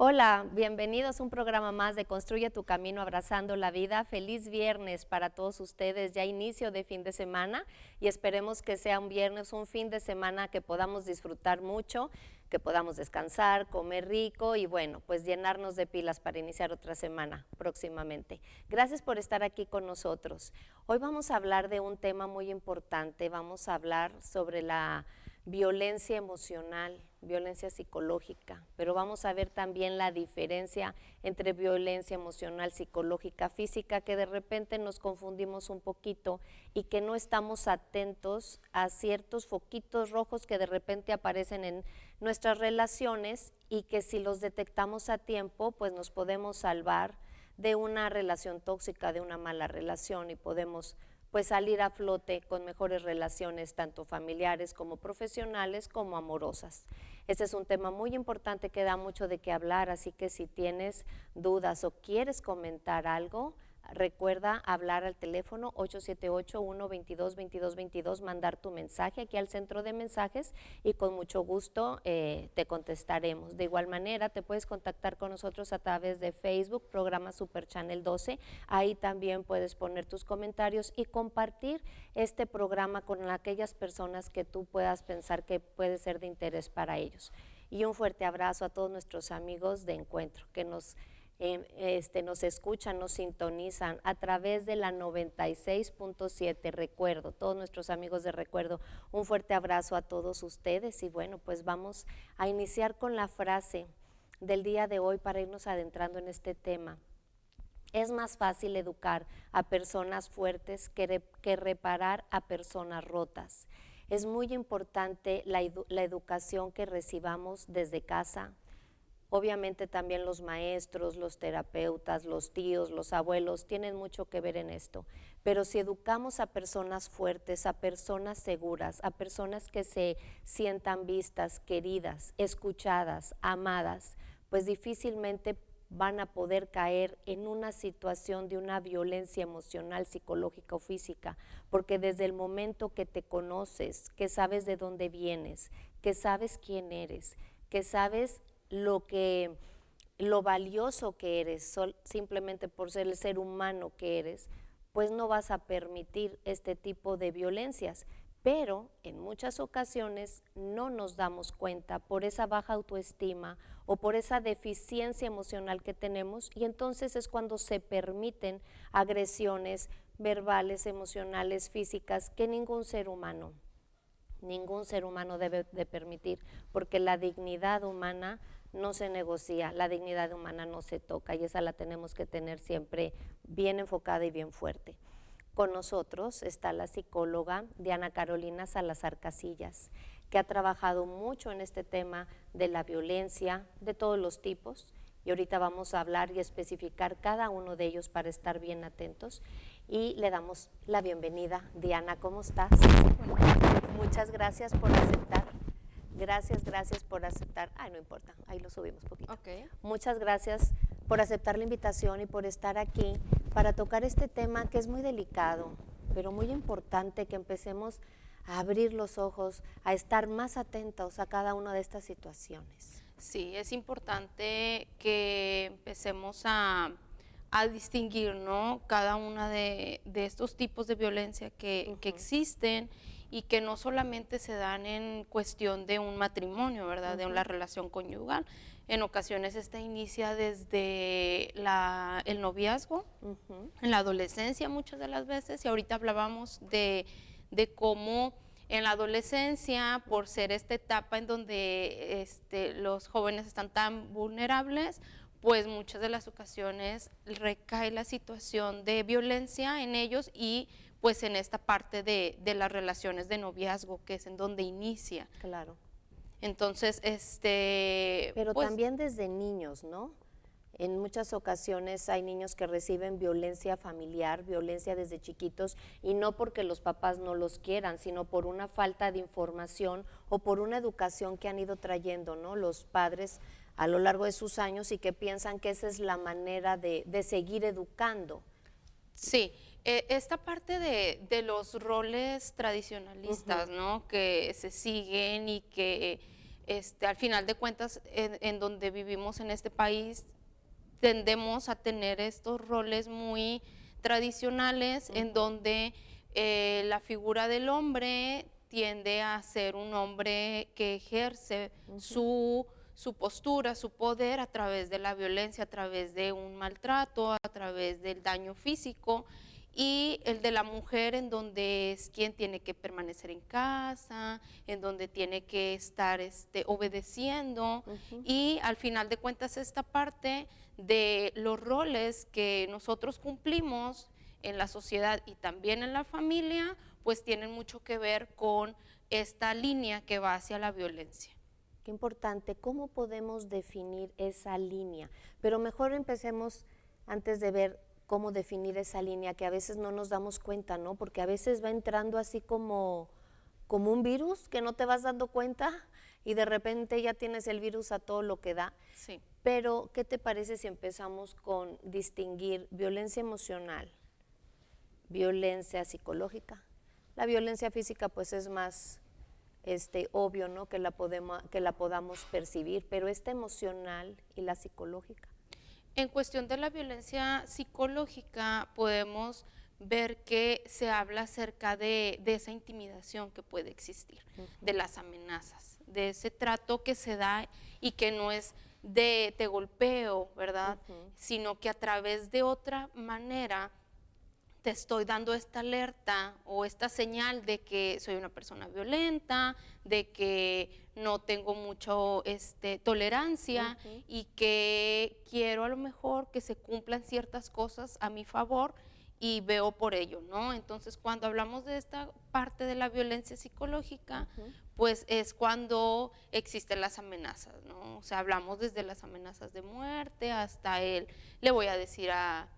Hola, bienvenidos a un programa más de Construye tu Camino Abrazando la Vida. Feliz viernes para todos ustedes, ya inicio de fin de semana y esperemos que sea un viernes, un fin de semana que podamos disfrutar mucho, que podamos descansar, comer rico y bueno, pues llenarnos de pilas para iniciar otra semana próximamente. Gracias por estar aquí con nosotros. Hoy vamos a hablar de un tema muy importante, vamos a hablar sobre la violencia emocional, violencia psicológica, pero vamos a ver también la diferencia entre violencia emocional, psicológica, física, que de repente nos confundimos un poquito y que no estamos atentos a ciertos foquitos rojos que de repente aparecen en nuestras relaciones y que si los detectamos a tiempo, pues nos podemos salvar de una relación tóxica, de una mala relación y podemos pues salir a flote con mejores relaciones tanto familiares como profesionales como amorosas. Este es un tema muy importante que da mucho de qué hablar, así que si tienes dudas o quieres comentar algo, recuerda hablar al teléfono 878-122-2222, mandar tu mensaje aquí al centro de mensajes y con mucho gusto te contestaremos. De igual manera, te puedes contactar con nosotros a través de Facebook, programa Super Channel 12. Ahí también puedes poner tus comentarios y compartir este programa con aquellas personas que tú puedas pensar que puede ser de interés para ellos. Y un fuerte abrazo a todos nuestros amigos de Encuentro que nos escuchan, nos sintonizan a través de la 96.7 Recuerdo, todos nuestros amigos de Recuerdo, un fuerte abrazo a todos ustedes y bueno, pues vamos a iniciar con la frase del día de hoy para irnos adentrando en este tema. Es más fácil educar a personas fuertes que reparar a personas rotas. Es muy importante la educación que recibamos desde casa. Obviamente también los maestros, los terapeutas, los tíos, los abuelos tienen mucho que ver en esto, pero si educamos a personas fuertes, a personas seguras, a personas que se sientan vistas, queridas, escuchadas, amadas, pues difícilmente van a poder caer en una situación de una violencia emocional, psicológica o física, porque desde el momento que te conoces, que sabes de dónde vienes, que sabes quién eres, que sabes lo valioso que eres, simplemente por ser el ser humano que eres, pues no vas a permitir este tipo de violencias. Pero en muchas ocasiones no nos damos cuenta por esa baja autoestima o por esa deficiencia emocional que tenemos y entonces es cuando se permiten agresiones verbales, emocionales, físicas que ningún ser humano debe de permitir, porque la dignidad humana no se negocia, la dignidad humana no se toca y esa la tenemos que tener siempre bien enfocada y bien fuerte. Con nosotros está la psicóloga Diana Carolina Salazar Casillas, que ha trabajado mucho en este tema de la violencia de todos los tipos y ahorita vamos a hablar y especificar cada uno de ellos para estar bien atentos y le damos la bienvenida. Diana, ¿cómo estás? Muchas gracias por aceptar. Gracias por aceptar. Ay, no importa, ahí lo subimos poquito. Okay. Muchas gracias por aceptar la invitación y por estar aquí para tocar este tema que es muy delicado, pero muy importante que empecemos a abrir los ojos, a estar más atentos a cada una de estas situaciones. Sí, es importante que empecemos a distinguir, ¿no? Cada una de estos tipos de violencia que existen y que no solamente se dan en cuestión de un matrimonio, ¿verdad? De una relación conyugal. En ocasiones esta inicia desde el noviazgo, en la adolescencia muchas de las veces, y ahorita hablábamos de cómo en la adolescencia, por ser esta etapa en donde los jóvenes están tan vulnerables, pues muchas de las ocasiones recae la situación de violencia en ellos y pues en esta parte de las relaciones de noviazgo, que es en donde inicia. Claro. Entonces, Pero pues, también desde niños, ¿no? En muchas ocasiones hay niños que reciben violencia familiar, violencia desde chiquitos, y no porque los papás no los quieran, sino por una falta de información o por una educación que han ido trayendo, ¿no? Los padres a lo largo de sus años y que piensan que esa es la manera de seguir educando. sí, esta parte de los roles tradicionalistas, ¿no? Que se siguen y que al final de cuentas, en donde vivimos en este país, tendemos a tener estos roles muy tradicionales, en donde la figura del hombre tiende a ser un hombre que ejerce su postura, su poder a través de la violencia, a través de un maltrato, a través del daño físico, y el de la mujer en donde es quien tiene que permanecer en casa, en donde tiene que estar obedeciendo, y al final de cuentas esta parte de los roles que nosotros cumplimos en la sociedad y también en la familia, pues tienen mucho que ver con esta línea que va hacia la violencia. Qué importante, ¿cómo podemos definir esa línea? Pero mejor empecemos antes de ver cómo definir esa línea, que a veces no nos damos cuenta, ¿no? Porque a veces va entrando así como un virus que no te vas dando cuenta y de repente ya tienes el virus a todo lo que da. Sí. Pero, ¿qué te parece si empezamos con distinguir violencia emocional, violencia psicológica? La violencia física pues es más obvio, ¿no? que la podamos percibir, pero esta emocional y la psicológica. En cuestión de la violencia psicológica podemos ver que se habla acerca de esa intimidación que puede existir, de las amenazas, de ese trato que se da y que no es de te golpeo, ¿verdad? Sino que a través de otra manera te estoy dando esta alerta o esta señal de que soy una persona violenta, de que no tengo mucho tolerancia y que quiero a lo mejor que se cumplan ciertas cosas a mi favor y veo por ello, ¿no? Entonces, cuando hablamos de esta parte de la violencia psicológica, pues es cuando existen las amenazas, ¿no? O sea, hablamos desde las amenazas de muerte hasta le voy a decir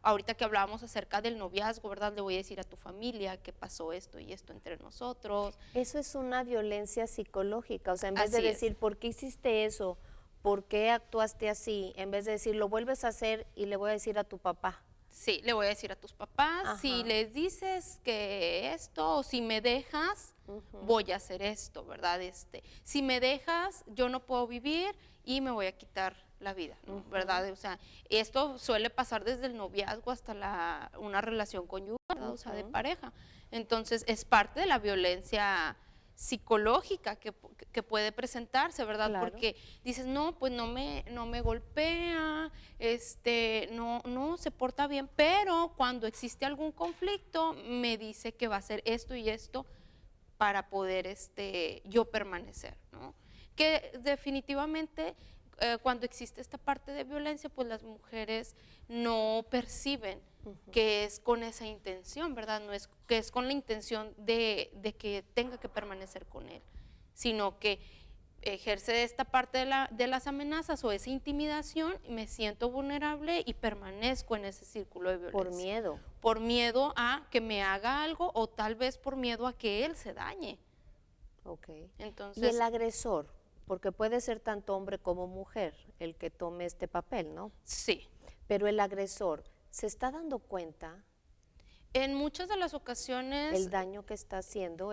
ahorita que hablábamos acerca del noviazgo, ¿verdad? Le voy a decir a tu familia que pasó esto y esto entre nosotros. Eso es una violencia psicológica, o sea, en vez de Así decir, ¿por qué hiciste eso? ¿Por qué actuaste así? En vez de decir, lo vuelves a hacer y le voy a decir a tu papá. Sí, le voy a decir a tus papás, si les dices que esto, o si me dejas, voy a hacer esto, ¿verdad? Si me dejas, yo no puedo vivir y me voy a quitar la vida, ¿no? ¿Verdad? O sea, esto suele pasar desde el noviazgo hasta una relación conyugal, ¿verdad? O sea, de pareja. Entonces, es parte de la violencia psicológica que puede presentarse, ¿verdad? Claro. Porque dices, no, pues no me golpea, no se porta bien, pero cuando existe algún conflicto me dice que va a hacer esto y esto para poder yo permanecer, ¿no? Que definitivamente cuando existe esta parte de violencia, pues las mujeres no perciben que es con esa intención, ¿verdad? No es que es con la intención de que tenga que permanecer con él, sino que ejerce esta parte de las amenazas o esa intimidación, y me siento vulnerable y permanezco en ese círculo de violencia. Por miedo. Por miedo a que me haga algo o tal vez por miedo a que él se dañe. Ok. Entonces, y el agresor, porque puede ser tanto hombre como mujer el que tome este papel, ¿no? sí. Pero el agresor, ¿se está dando cuenta En muchas de las ocasiones el daño que está haciendo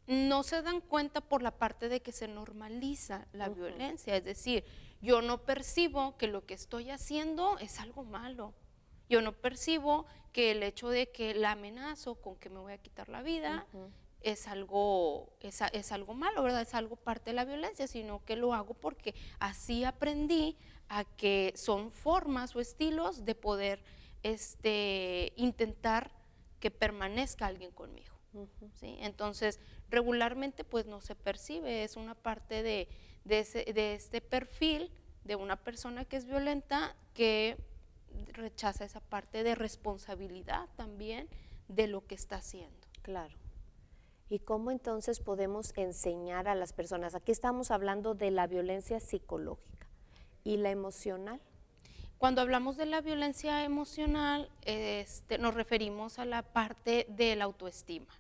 no se dan cuenta por la parte de que se normaliza la violencia, es decir, yo no percibo que lo que estoy haciendo es algo malo, yo no percibo que el hecho de que la amenazo con que me voy a quitar la vida es algo malo, ¿verdad? Es algo parte de la violencia, sino que lo hago porque así aprendí a que son formas o estilos de poder intentar que permanezca alguien conmigo. ¿Sí? Entonces, regularmente pues no se percibe, es una parte de este perfil de una persona que es violenta que rechaza esa parte de responsabilidad también de lo que está haciendo. Claro. ¿Y cómo entonces podemos enseñar a las personas? Aquí estamos hablando de la violencia psicológica y la emocional. Cuando hablamos de la violencia emocional, nos referimos a la parte de la autoestima,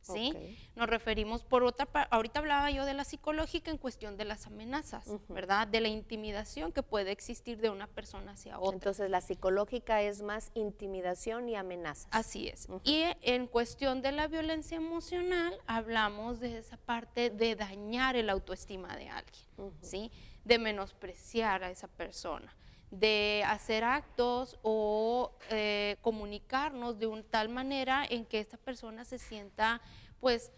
¿sí? Ok. Nos referimos, por otra parte, ahorita hablaba yo de la psicológica en cuestión de las amenazas, ¿verdad? De la intimidación que puede existir de una persona hacia otra. Entonces la psicológica es más intimidación y amenazas. Así es. Y en cuestión de la violencia emocional, hablamos de esa parte de dañar el autoestima de alguien, ¿sí? De menospreciar a esa persona, de hacer actos o comunicarnos de una tal manera en que esta persona se sienta, pues,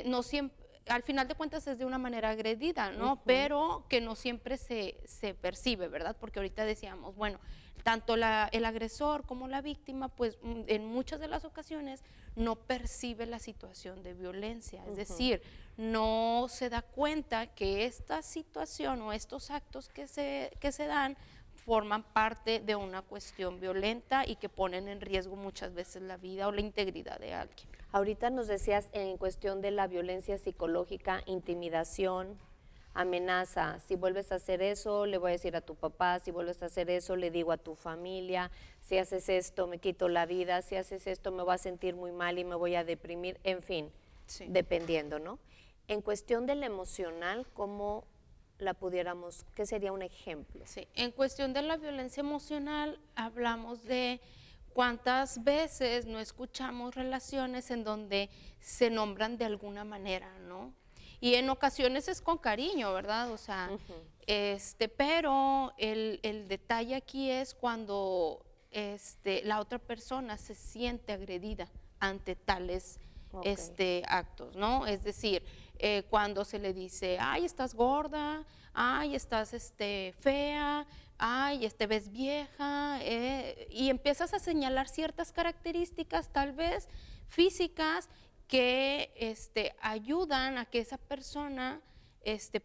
no siempre, al final de cuentas es de una manera agredida, ¿no? Pero que no siempre se percibe, ¿verdad? Porque ahorita decíamos, bueno, tanto el agresor como la víctima, pues en muchas de las ocasiones no percibe la situación de violencia, es decir, no se da cuenta que esta situación o estos actos que se dan forman parte de una cuestión violenta y que ponen en riesgo muchas veces la vida o la integridad de alguien. Ahorita nos decías en cuestión de la violencia psicológica, intimidación, amenaza. Si vuelves a hacer eso, le voy a decir a tu papá. Si vuelves a hacer eso, le digo a tu familia. Si haces esto, me quito la vida. Si haces esto, me voy a sentir muy mal y me voy a deprimir. En fin, Sí. dependiendo, ¿no? En cuestión del emocional, ¿cómo la pudiéramos, qué sería un ejemplo? Sí, en cuestión de la violencia emocional, hablamos de cuántas veces no escuchamos relaciones en donde se nombran de alguna manera, ¿no? Y en ocasiones es con cariño, ¿verdad? O sea, pero el detalle aquí es cuando la otra persona se siente agredida ante tales Ok. actos, ¿no? Es decir, cuando se le dice, ay, estás gorda, ay, estás fea, ay, ves vieja, y empiezas a señalar ciertas características tal vez físicas que ayudan a que esa persona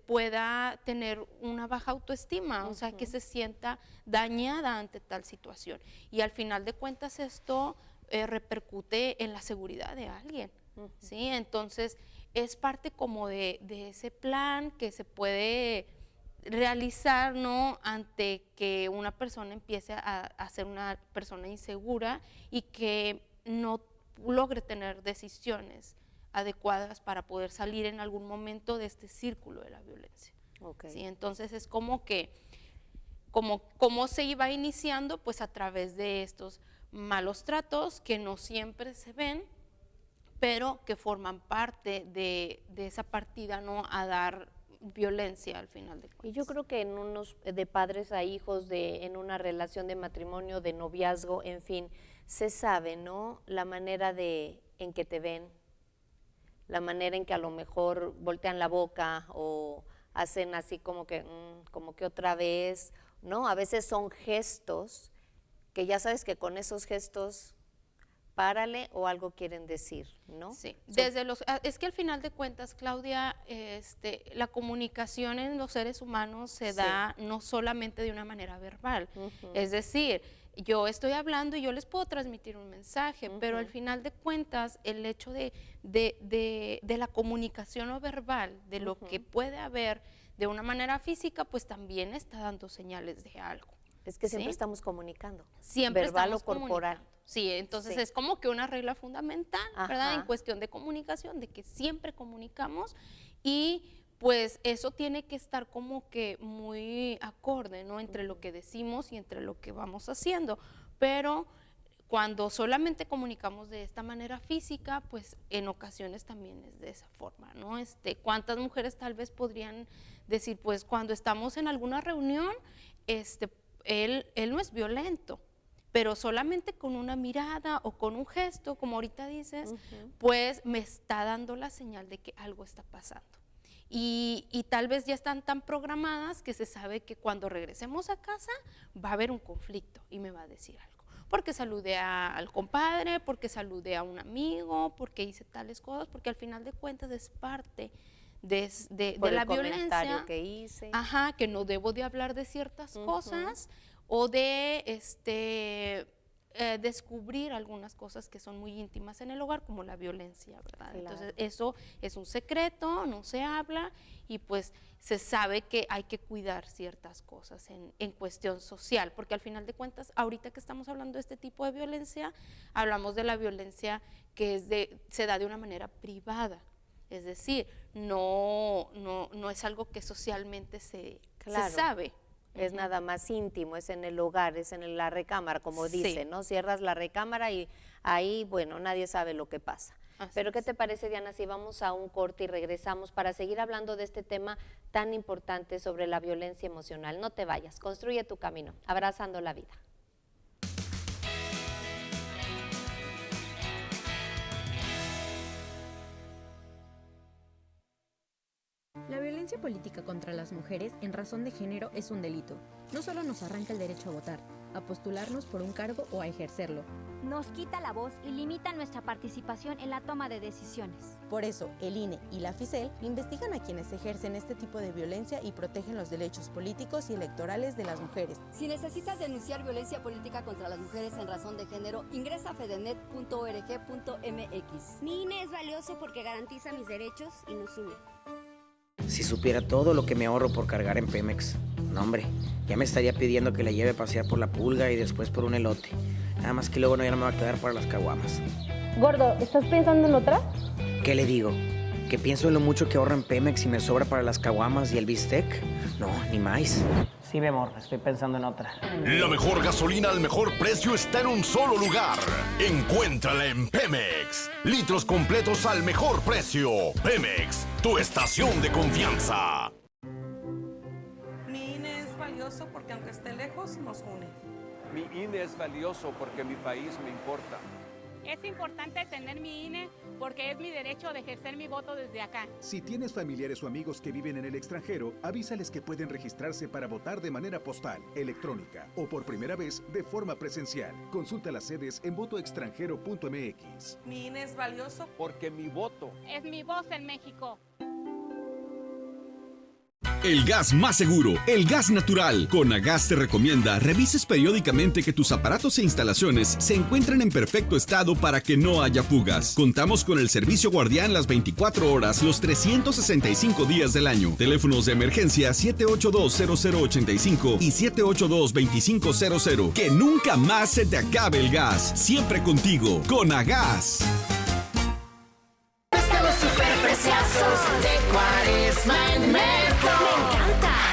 pueda tener una baja autoestima, o sea, que se sienta dañada ante tal situación. Y al final de cuentas esto repercute en la seguridad de alguien, ¿sí? Entonces, es parte como de ese plan que se puede realizar, ¿no? Ante que una persona empiece a ser una persona insegura y que no logre tener decisiones adecuadas para poder salir en algún momento de este círculo de la violencia. Okay. ¿Sí? Entonces es como que, como se iba iniciando, pues a través de estos malos tratos que no siempre se ven, pero que forman parte de esa partida, ¿no? A dar violencia al final de cuentas. Y yo creo que en unos de padres a hijos, en una relación de matrimonio, de noviazgo, en fin, se sabe, ¿no? La manera en que te ven, la manera en que a lo mejor voltean la boca o hacen así como que otra vez, ¿no? A veces son gestos que ya sabes que con esos gestos párale o algo quieren decir, ¿no? Sí, es que al final de cuentas, Claudia, la comunicación en los seres humanos se da no solamente de una manera verbal, es decir, yo estoy hablando y yo les puedo transmitir un mensaje, pero al final de cuentas el hecho de la comunicación no verbal, de lo que puede haber de una manera física, pues también está dando señales de algo. Es que siempre estamos comunicando, siempre verbal estamos o corporal. Sí, entonces es como que una regla fundamental, ¿verdad? Ajá. En cuestión de comunicación, de que siempre comunicamos y pues eso tiene que estar como que muy acorde, ¿no? Entre lo que decimos y entre lo que vamos haciendo, pero cuando solamente comunicamos de esta manera física, pues en ocasiones también es de esa forma, ¿no? ¿Cuántas mujeres tal vez podrían decir, pues cuando estamos en alguna reunión, él no es violento, pero solamente con una mirada o con un gesto, como ahorita dices, pues me está dando la señal de que algo está pasando. Y tal vez ya están tan programadas que se sabe que cuando regresemos a casa va a haber un conflicto y me va a decir algo. Porque saludé al compadre, porque saludé a un amigo, porque hice tales cosas, porque al final de cuentas es parte de la violencia que hice. Ajá, que no debo de hablar de ciertas cosas o de descubrir algunas cosas que son muy íntimas en el hogar, como la violencia, ¿verdad? Claro. Entonces eso es un secreto, no se habla y pues se sabe que hay que cuidar ciertas cosas en cuestión social, porque al final de cuentas, ahorita que estamos hablando de este tipo de violencia, hablamos de la violencia que se da de una manera privada, es decir, no es algo que socialmente se sabe. Es nada más íntimo, es en el hogar, es en la recámara, como dice, ¿no? Cierras la recámara y ahí, bueno, nadie sabe lo que pasa. Pero ¿qué te parece, Diana, si vamos a un corte y regresamos para seguir hablando de este tema tan importante sobre la violencia emocional? No te vayas, construye tu camino, abrazando la vida. La violencia política contra las mujeres en razón de género es un delito. No solo nos arranca el derecho a votar, a postularnos por un cargo o a ejercerlo. Nos quita la voz y limita nuestra participación en la toma de decisiones. Por eso, el INE y la FICEL investigan a quienes ejercen este tipo de violencia y protegen los derechos políticos y electorales de las mujeres. Si necesitas denunciar violencia política contra las mujeres en razón de género, ingresa a fedenet.org.mx. Mi INE es valioso porque garantiza mis derechos y nos une. Si supiera todo lo que me ahorro por cargar en Pemex, no hombre, ya me estaría pidiendo que la lleve a pasear por la Pulga y después por un elote. Nada más que luego ya no me va a quedar para las caguamas. Gordo, ¿estás pensando en otra? ¿Qué le digo? ¿Que pienso en lo mucho que ahorro en Pemex y me sobra para las caguamas y el bistec? No, ni más. Sí, mi amor, estoy pensando en otra. La mejor gasolina al mejor precio está en un solo lugar. Encuéntrala en Pemex. Litros completos al mejor precio. Pemex, tu estación de confianza. Mi INE es valioso porque aunque esté lejos, nos une. Mi INE es valioso porque mi país me importa. Es importante tener mi INE porque es mi derecho de ejercer mi voto desde acá. Si tienes familiares o amigos que viven en el extranjero, avísales que pueden registrarse para votar de manera postal, electrónica o por primera vez de forma presencial. Consulta las sedes en votoextranjero.mx. Mi INE es valioso porque mi voto es mi voz en México. El gas más seguro, el gas natural. Conagas te recomienda revises periódicamente que tus aparatos e instalaciones se encuentren en perfecto estado para que no haya fugas. Contamos con el servicio guardián las 24 horas, los 365 días del año. Teléfonos de emergencia 782-0085 y 782-2500. Que nunca más se te acabe el gas. Siempre contigo, Conagas. Pescados superpreciosos de Cuaresma en Merco.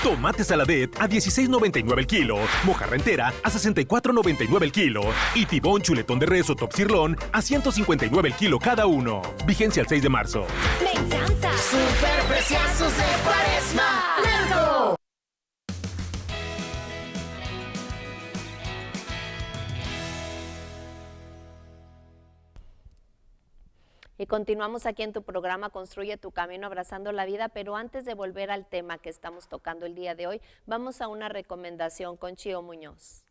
Tomate saladet a $16.99 el kilo, mojarra entera a $64.99 el kilo y tibón chuletón de res o top sirloin a $159 el kilo cada uno. Vigencia el 6 de marzo. ¡Me encanta! ¡Super preciosos de Cuaresma! ¡Merco! Y continuamos aquí en tu programa Construye tu Camino, abrazando la vida, pero antes de volver al tema que estamos tocando el día de hoy, vamos a una recomendación con Chío Muñoz.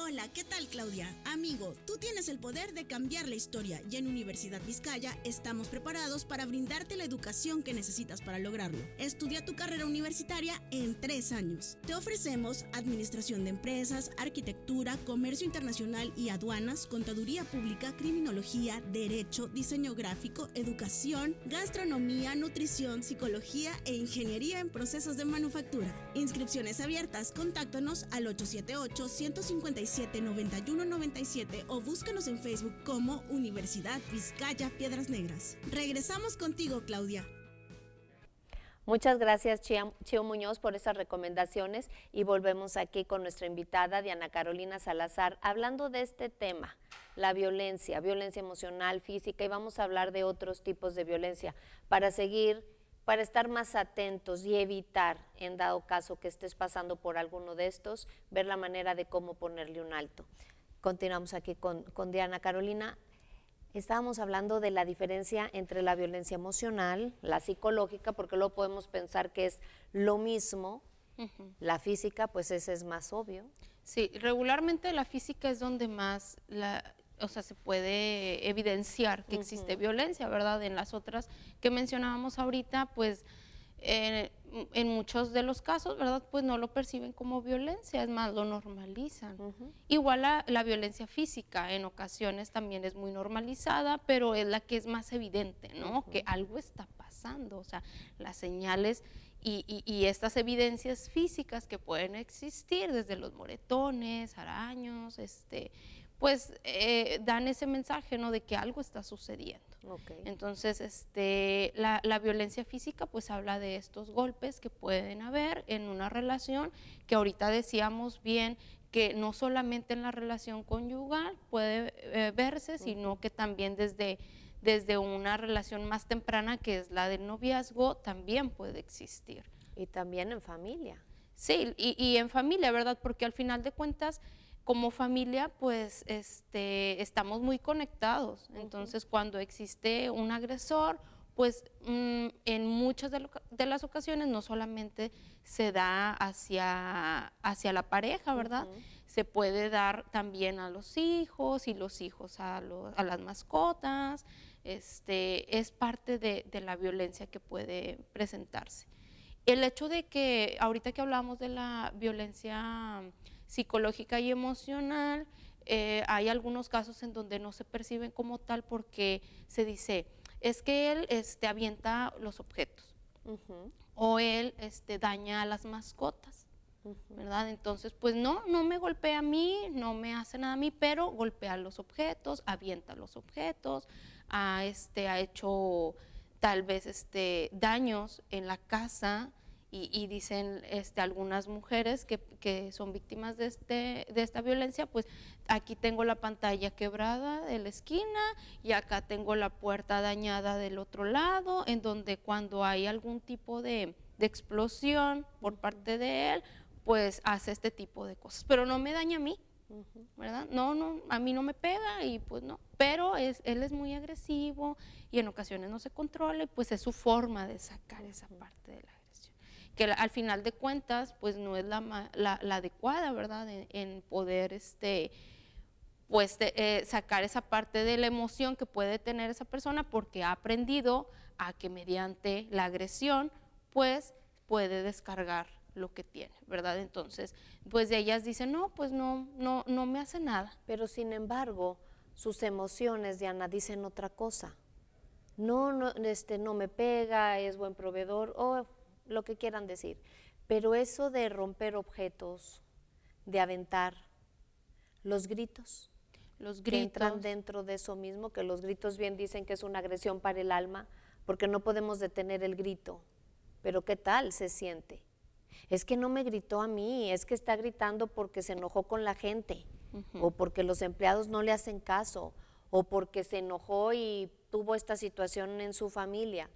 Hola, ¿qué tal, Claudia? Amigo, tú tienes el poder de cambiar la historia y en Universidad Vizcaya estamos preparados para brindarte la educación que necesitas para lograrlo. Estudia tu carrera universitaria en 3 años. Te ofrecemos Administración de Empresas, Arquitectura, Comercio Internacional y Aduanas, Contaduría Pública, Criminología, Derecho, Diseño Gráfico, Educación, Gastronomía, Nutrición, Psicología e Ingeniería en Procesos de Manufactura. Inscripciones abiertas, contáctanos al 878-157-9197 o búscanos en Facebook como Universidad Vizcaya Piedras Negras. Regresamos contigo, Claudia. Muchas gracias, Chío Muñoz, por esas recomendaciones y volvemos aquí con nuestra invitada Diana Carolina Salazar, hablando de este tema, la violencia emocional, física, y vamos a hablar de otros tipos de violencia para estar más atentos y evitar, en dado caso que estés pasando por alguno de estos, ver la manera de cómo ponerle un alto. Continuamos aquí con Diana Carolina. Estábamos hablando de la diferencia entre la violencia emocional, la psicológica, porque luego podemos pensar que es lo mismo, la física, pues ese es más obvio. Sí, regularmente la física es donde más se puede evidenciar que existe violencia, ¿verdad? En las otras que mencionábamos ahorita, pues en muchos de los casos, ¿verdad? Pues no lo perciben como violencia, es más, lo normalizan. Igual la violencia física en ocasiones también es muy normalizada, pero es la que es más evidente, ¿no? Que algo está pasando, o sea, las señales y estas evidencias físicas que pueden existir, desde los moretones, araños, pues dan ese mensaje, ¿no? De que algo está sucediendo. Entonces, la violencia física pues habla de estos golpes que pueden haber en una relación, que ahorita decíamos bien que no solamente en la relación conyugal puede verse, sino que también desde una relación más temprana, que es la del noviazgo, también puede existir. Y también en familia. Sí, y en familia, ¿verdad? Porque al final de cuentas, como familia, pues estamos muy conectados. Entonces, cuando existe un agresor, pues en muchas de las ocasiones no solamente se da hacia la pareja, ¿verdad? Se puede dar también a los hijos y los hijos a las mascotas. Es parte de la violencia que puede presentarse. El hecho de que, ahorita que hablamos de la violencia psicológica y emocional, hay algunos casos en donde no se perciben como tal porque se dice, es que él avienta los objetos o él daña a las mascotas, ¿verdad? Entonces, pues no me golpea a mí, no me hace nada a mí, pero golpea los objetos, avienta los objetos, ha hecho tal vez daños en la casa. Y dicen algunas mujeres que son víctimas de esta violencia, pues aquí tengo la pantalla quebrada de la esquina y acá tengo la puerta dañada del otro lado, en donde cuando hay algún tipo de explosión por parte de él, pues hace este tipo de cosas, pero no me daña a mí, ¿verdad? No, a mí no me pega y pues no, pero él es muy agresivo y en ocasiones no se controla y pues es su forma de sacar esa parte de la que al final de cuentas pues no es la adecuada, ¿verdad? En poder sacar esa parte de la emoción que puede tener esa persona, porque ha aprendido a que mediante la agresión pues puede descargar lo que tiene, ¿verdad? Entonces, pues ellas dicen, no, pues no me hace nada. Pero sin embargo, sus emociones, Diana, dicen otra cosa. No me pega, es buen proveedor, o lo que quieran decir, pero eso de romper objetos, de aventar, los gritos que entran dentro de eso mismo, que los gritos bien dicen que es una agresión para el alma, porque no podemos detener el grito, pero ¿qué tal se siente? Es que no me gritó a mí, es que está gritando porque se enojó con la gente, o porque los empleados no le hacen caso, o porque se enojó y tuvo esta situación en su familia.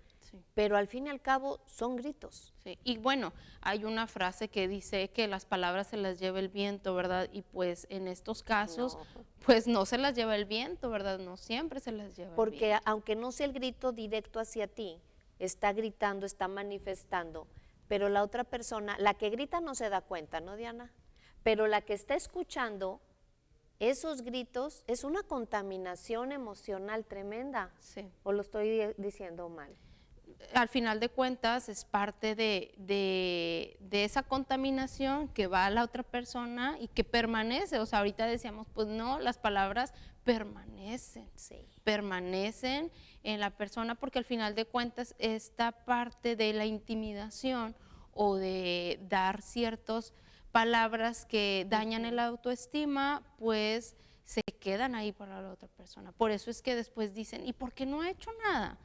Pero al fin y al cabo son gritos. Sí. Y bueno, hay una frase que dice que las palabras se las lleva el viento, ¿verdad? Y pues en estos casos, pues no se las lleva el viento, ¿verdad? No siempre se las lleva el viento. Porque aunque no sea el grito directo hacia ti, está gritando, está manifestando, pero la otra persona, la que grita no se da cuenta, ¿no, Diana? Pero la que está escuchando esos gritos es una contaminación emocional tremenda. Sí. ¿O lo estoy diciendo mal? Al final de cuentas es parte de esa contaminación que va a la otra persona y que permanece. O sea, ahorita decíamos, pues no, las palabras permanecen, permanecen en la persona, porque al final de cuentas esta parte de la intimidación o de dar ciertas palabras que dañan el autoestima, pues se quedan ahí para la otra persona. Por eso es que después dicen, ¿y por qué no ha hecho nada?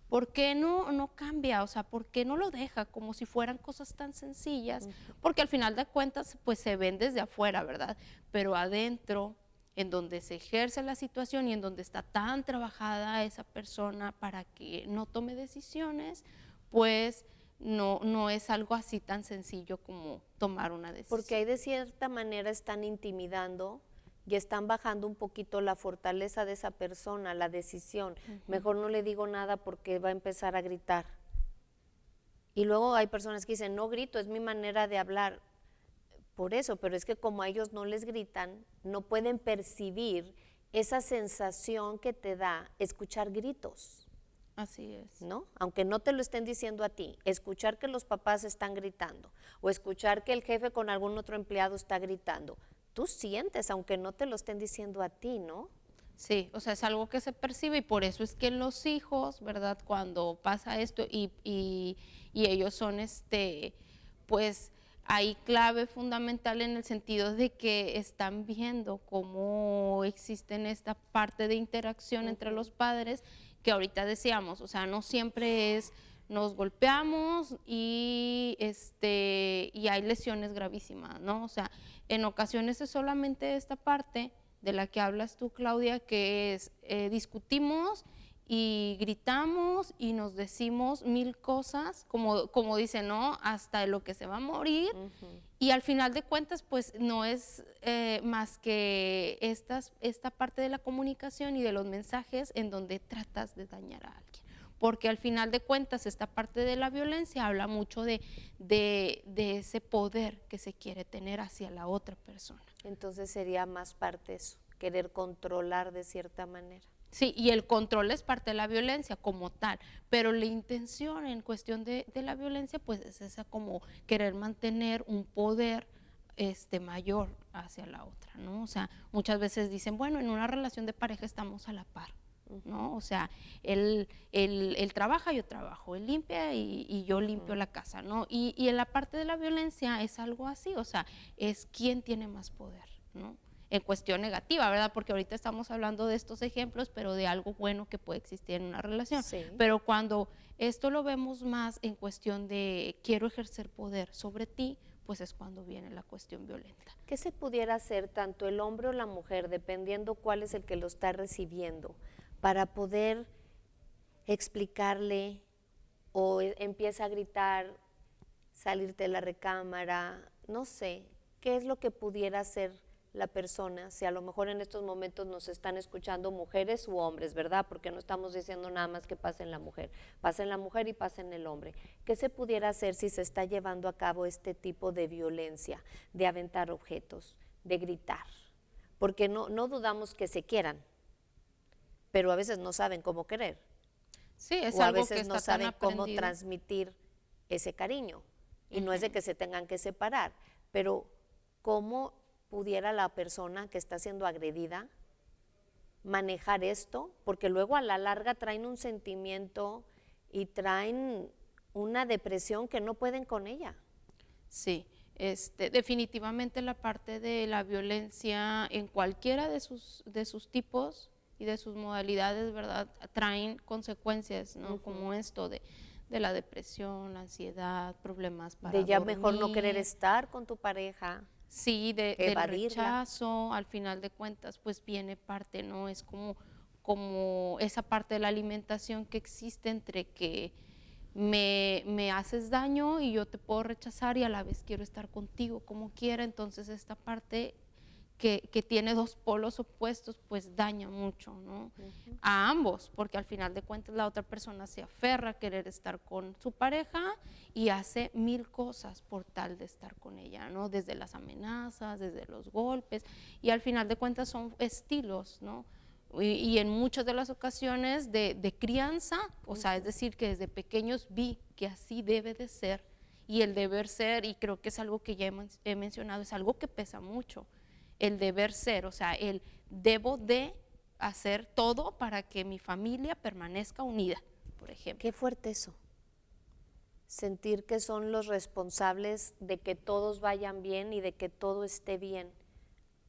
¿Por qué no cambia? O sea, ¿por qué no lo deja? Como si fueran cosas tan sencillas, porque al final de cuentas pues se ven desde afuera, ¿verdad? Pero adentro, en donde se ejerce la situación y en donde está tan trabajada esa persona para que no tome decisiones, pues no es algo así tan sencillo como tomar una decisión. Porque ahí de cierta manera están intimidando y están bajando un poquito la fortaleza de esa persona, la decisión. Mejor no le digo nada porque va a empezar a gritar. Y luego hay personas que dicen, no grito, es mi manera de hablar. Por eso, pero es que como a ellos no les gritan, no pueden percibir esa sensación que te da escuchar gritos. Así es. ¿No? Aunque no te lo estén diciendo a ti, escuchar que los papás están gritando o escuchar que el jefe con algún otro empleado está gritando, tú sientes, aunque no te lo estén diciendo a ti, ¿no? Sí, o sea, es algo que se percibe y por eso es que los hijos, ¿verdad? Cuando pasa esto y ellos son, pues, hay clave fundamental en el sentido de que están viendo cómo existen esta parte de interacción entre los padres, que ahorita decíamos, o sea, no siempre es nos golpeamos y hay lesiones gravísimas, ¿no? O sea, en ocasiones es solamente esta parte de la que hablas tú, Claudia, que es discutimos y gritamos y nos decimos mil cosas, como dicen, ¿no? Hasta lo que se va a morir. Y al final de cuentas, pues no es más que esta parte de la comunicación y de los mensajes en donde tratas de dañar a alguien. Porque al final de cuentas, esta parte de la violencia habla mucho de ese poder que se quiere tener hacia la otra persona. Entonces sería más parte eso, querer controlar de cierta manera. Sí, y el control es parte de la violencia como tal, pero la intención en cuestión de la violencia pues es esa, como querer mantener un poder mayor hacia la otra, ¿no? O sea, muchas veces dicen, bueno, en una relación de pareja estamos a la par, ¿no? O sea, él trabaja, yo trabajo, él limpia y yo limpio la casa, ¿no? Y en la parte de la violencia es algo así, o sea, es quién tiene más poder, ¿no? En cuestión negativa, ¿verdad? Porque ahorita estamos hablando de estos ejemplos, pero de algo bueno que puede existir en una relación. Sí. Pero cuando esto lo vemos más en cuestión de quiero ejercer poder sobre ti, pues es cuando viene la cuestión violenta. ¿Qué se pudiera hacer tanto el hombre o la mujer, dependiendo cuál es el que lo está recibiendo, para poder explicarle o empieza a gritar, salirte de la recámara, no sé, qué es lo que pudiera hacer la persona, si a lo mejor en estos momentos nos están escuchando mujeres u hombres, ¿verdad? Porque no estamos diciendo nada más que pase en la mujer y pase en el hombre. ¿Qué se pudiera hacer si se está llevando a cabo este tipo de violencia, de aventar objetos, de gritar? Porque no dudamos que se quieran, pero a veces no saben cómo querer. Sí, es o a algo veces que no está tan saben cómo aprendido. transmitir ese cariño. Y no es de que se tengan que separar, pero ¿cómo pudiera la persona que está siendo agredida manejar esto? Porque luego a la larga traen un sentimiento y traen una depresión que no pueden con ella. Sí, definitivamente la parte de la violencia en cualquiera de sus tipos y de sus modalidades, ¿verdad? Traen consecuencias, ¿no? Como esto de la depresión, la ansiedad, problemas para de ya dormir. mejor no querer estar con tu pareja. Sí, del rechazo, al final de cuentas, pues viene parte, ¿no? Es como esa parte de la alimentación que existe entre que me haces daño y yo te puedo rechazar y a la vez quiero estar contigo como quiera, entonces esta parte que tiene dos polos opuestos, pues daña mucho, ¿no? A ambos, porque al final de cuentas la otra persona se aferra a querer estar con su pareja y hace mil cosas por tal de estar con ella, ¿no? Desde las amenazas, desde los golpes, y al final de cuentas son estilos, ¿no? Y en muchas de las ocasiones de crianza, o sea, es decir, que desde pequeños vi que así debe de ser, y el deber ser, y creo que es algo que ya he mencionado, es algo que pesa mucho, el deber ser, o sea, el debo de hacer todo para que mi familia permanezca unida, por ejemplo. Qué fuerte eso. Sentir que son los responsables de que todos vayan bien y de que todo esté bien,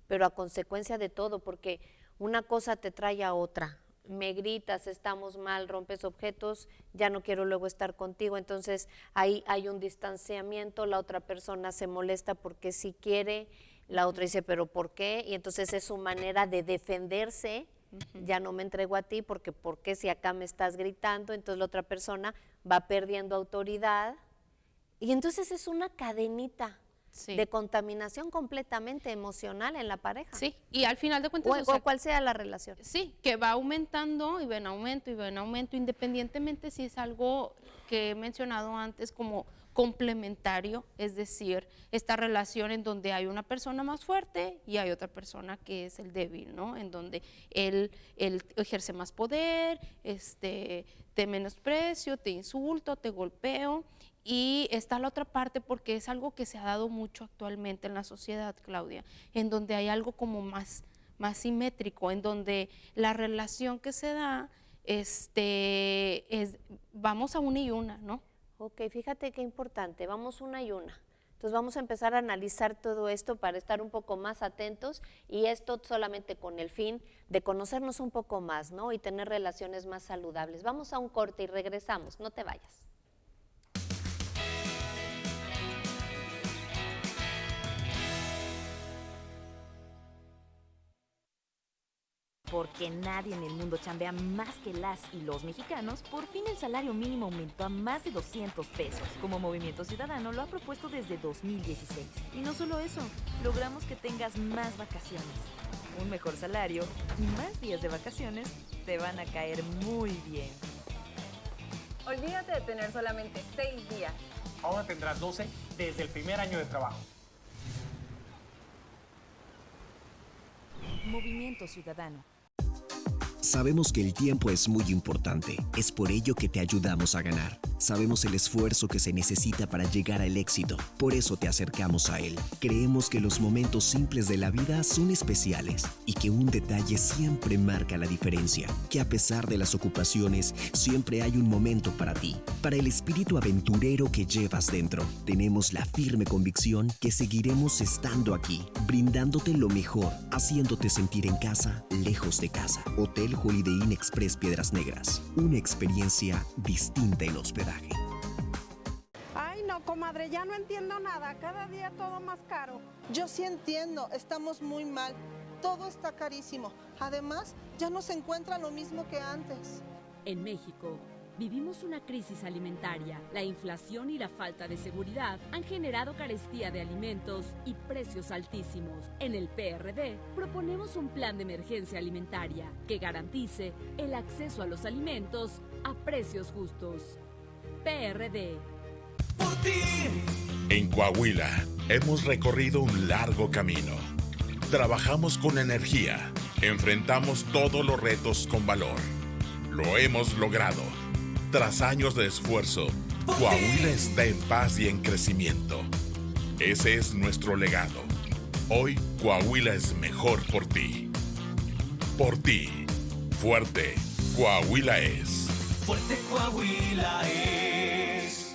pero a consecuencia de todo, porque una cosa te trae a otra. Me gritas, estamos mal, rompes objetos, ya no quiero luego estar contigo, entonces ahí hay un distanciamiento, la otra persona se molesta porque sí quiere, la otra dice, pero ¿por qué? Y entonces es su manera de defenderse, ya no me entrego a ti porque ¿por qué si acá me estás gritando? Entonces la otra persona va perdiendo autoridad y entonces es una cadenita de contaminación completamente emocional en la pareja. Sí, y al final de cuentas... O cual sea la relación. Sí, que va aumentando y va en aumento, independientemente si es algo que he mencionado antes, como complementario, es decir, esta relación en donde hay una persona más fuerte y hay otra persona que es el débil, ¿no? En donde él ejerce más poder, te menosprecio, te insulto, te golpeo. Y está la otra parte, porque es algo que se ha dado mucho actualmente en la sociedad, Claudia, en donde hay algo como más simétrico, en donde la relación que se da vamos a una y una, ¿no? Ok, fíjate qué importante, vamos una y una. Entonces vamos a empezar a analizar todo esto para estar un poco más atentos, y esto solamente con el fin de conocernos un poco más, ¿no? Y tener relaciones más saludables. Vamos a un corte y regresamos, no te vayas. Porque nadie en el mundo chambea más que las y los mexicanos, por fin el salario mínimo aumentó a más de 200 pesos, como Movimiento Ciudadano lo ha propuesto desde 2016. Y no solo eso, logramos que tengas más vacaciones, un mejor salario y más días de vacaciones te van a caer muy bien. Olvídate de tener solamente 6 días. Ahora tendrás 12 desde el primer año de trabajo. Movimiento Ciudadano. Sabemos que el tiempo es muy importante, es por ello que te ayudamos a ganar. Sabemos el esfuerzo que se necesita para llegar al éxito, por eso te acercamos a él. Creemos que los momentos simples de la vida son especiales y que un detalle siempre marca la diferencia, que a pesar de las ocupaciones, siempre hay un momento para ti, para el espíritu aventurero que llevas dentro. Tenemos la firme convicción que seguiremos estando aquí, brindándote lo mejor, haciéndote sentir en casa, lejos de casa. Hotel Holiday Inn Express Piedras Negras, una experiencia distinta en hospedaje. Ay, no, comadre, ya no entiendo nada. Cada día todo más caro. Yo sí entiendo, estamos muy mal. Todo está carísimo. Además, ya no se encuentra lo mismo que antes. En México, vivimos una crisis alimentaria. La inflación y la falta de seguridad han generado carestía de alimentos y precios altísimos. En el PRD proponemos un plan de emergencia alimentaria que garantice el acceso a los alimentos a precios justos. PRD. Por ti. En Coahuila hemos recorrido un largo camino. Trabajamos con energía. Enfrentamos todos los retos con valor. Lo hemos logrado. Tras años de esfuerzo, Coahuila está en paz y en crecimiento. Ese es nuestro legado. Hoy, Coahuila es mejor por ti. Por ti. Fuerte, Coahuila es. Fuerte Coahuila es.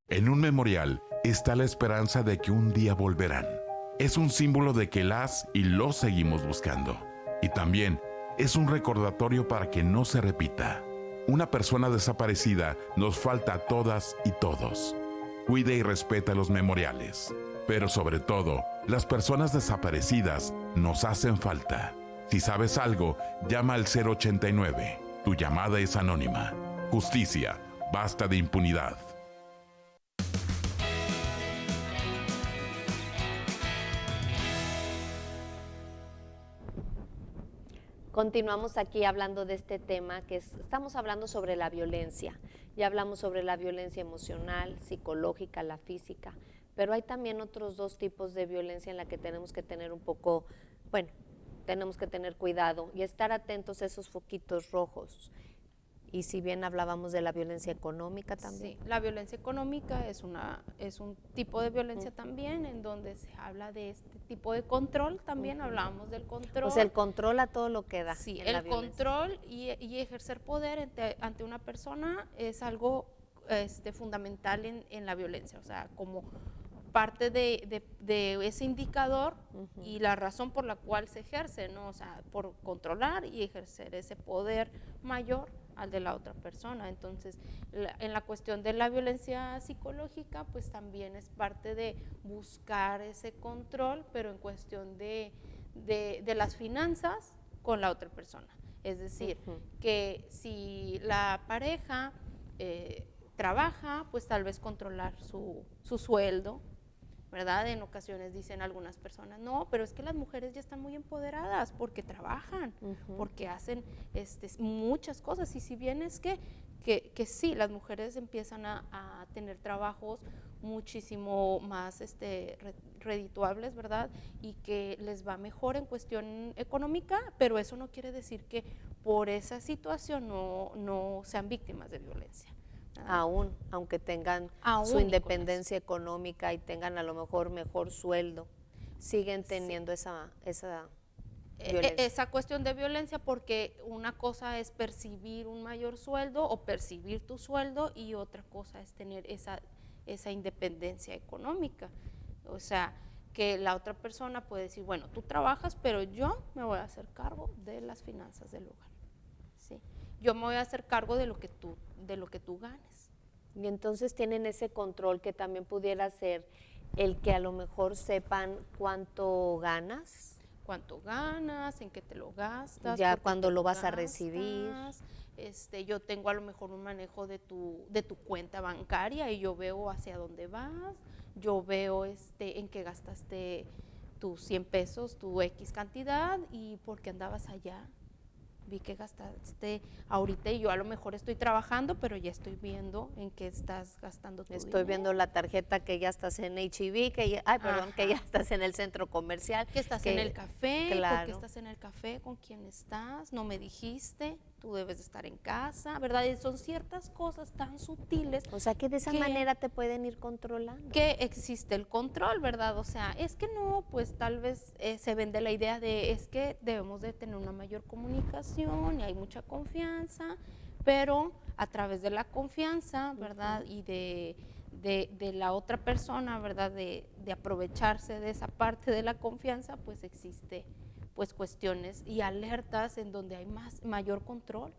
En un memorial está la esperanza de que un día volverán. Es un símbolo de que las y los seguimos buscando. Y también es un recordatorio para que no se repita. Una persona desaparecida nos falta a todas y todos. Cuide y respeta los memoriales. Pero sobre todo, las personas desaparecidas nos hacen falta. Si sabes algo, llama al 089. Tu llamada es anónima. Justicia, basta de impunidad. Continuamos aquí hablando de este tema estamos hablando sobre la violencia. Ya hablamos sobre la violencia emocional, psicológica, la física, pero hay también otros dos tipos de violencia en la que tenemos que tener tenemos que tener cuidado y estar atentos a esos foquitos rojos. Y si bien hablábamos de la violencia económica también. Sí, la violencia económica es un tipo de violencia también, en donde se habla de este tipo de control, también hablábamos del control. Pues el control a todo lo que da. Sí, el control y ejercer poder ante una persona es algo fundamental en la violencia, o sea, como parte de ese indicador y la razón por la cual se ejerce, ¿no? O sea, por controlar y ejercer ese poder mayor al de la otra persona. Entonces, en la cuestión de la violencia psicológica, pues también es parte de buscar ese control, pero en cuestión de las finanzas con la otra persona. Es decir, que si la pareja trabaja, pues tal vez controlar su sueldo, ¿verdad? En ocasiones dicen algunas personas, no, pero es que las mujeres ya están muy empoderadas porque trabajan, porque hacen muchas cosas, y si bien es que sí, las mujeres empiezan a tener trabajos muchísimo más redituables, ¿verdad? Y que les va mejor en cuestión económica, pero eso no quiere decir que por esa situación no sean víctimas de violencia. Aún, aunque tengan su independencia económica y tengan a lo mejor mejor sueldo, siguen teniendo esa violencia. Esa cuestión de violencia, porque una cosa es percibir un mayor sueldo o percibir tu sueldo, y otra cosa es tener esa independencia económica. O sea, que la otra persona puede decir, bueno, tú trabajas, pero yo me voy a hacer cargo de las finanzas del hogar. ¿Sí? Yo me voy a hacer cargo de lo que tú ganes. Y entonces tienen ese control, que también pudiera ser el que a lo mejor sepan cuánto ganas. Cuánto ganas, en qué te lo gastas. Ya cuando lo vas a recibir. Yo tengo a lo mejor un manejo de tu cuenta bancaria, y yo veo hacia dónde vas, yo veo en qué gastaste tus 100 pesos, tu X cantidad, y por qué andabas allá. Vi que gastaste ahorita, y yo a lo mejor estoy trabajando, pero ya estoy viendo en qué estás gastando tu Estoy dinero. viendo la tarjeta que ya estás en H-E-B, que ya estás en el centro comercial. Que estás en el café, claro. ¿Por qué estás en el café? ¿Con quién estás? No me dijiste, tú debes de estar en casa, ¿verdad? Y son ciertas cosas tan sutiles. O sea, que de esa manera te pueden ir controlando. Que existe el control, ¿verdad? O sea, es que no, pues tal vez se vende la idea de, es que debemos de tener una mayor comunicación y hay mucha confianza, pero a través de la confianza, ¿verdad? Y de la otra persona, ¿verdad? De aprovecharse de esa parte de la confianza, pues existe pues cuestiones y alertas en donde hay mayor control,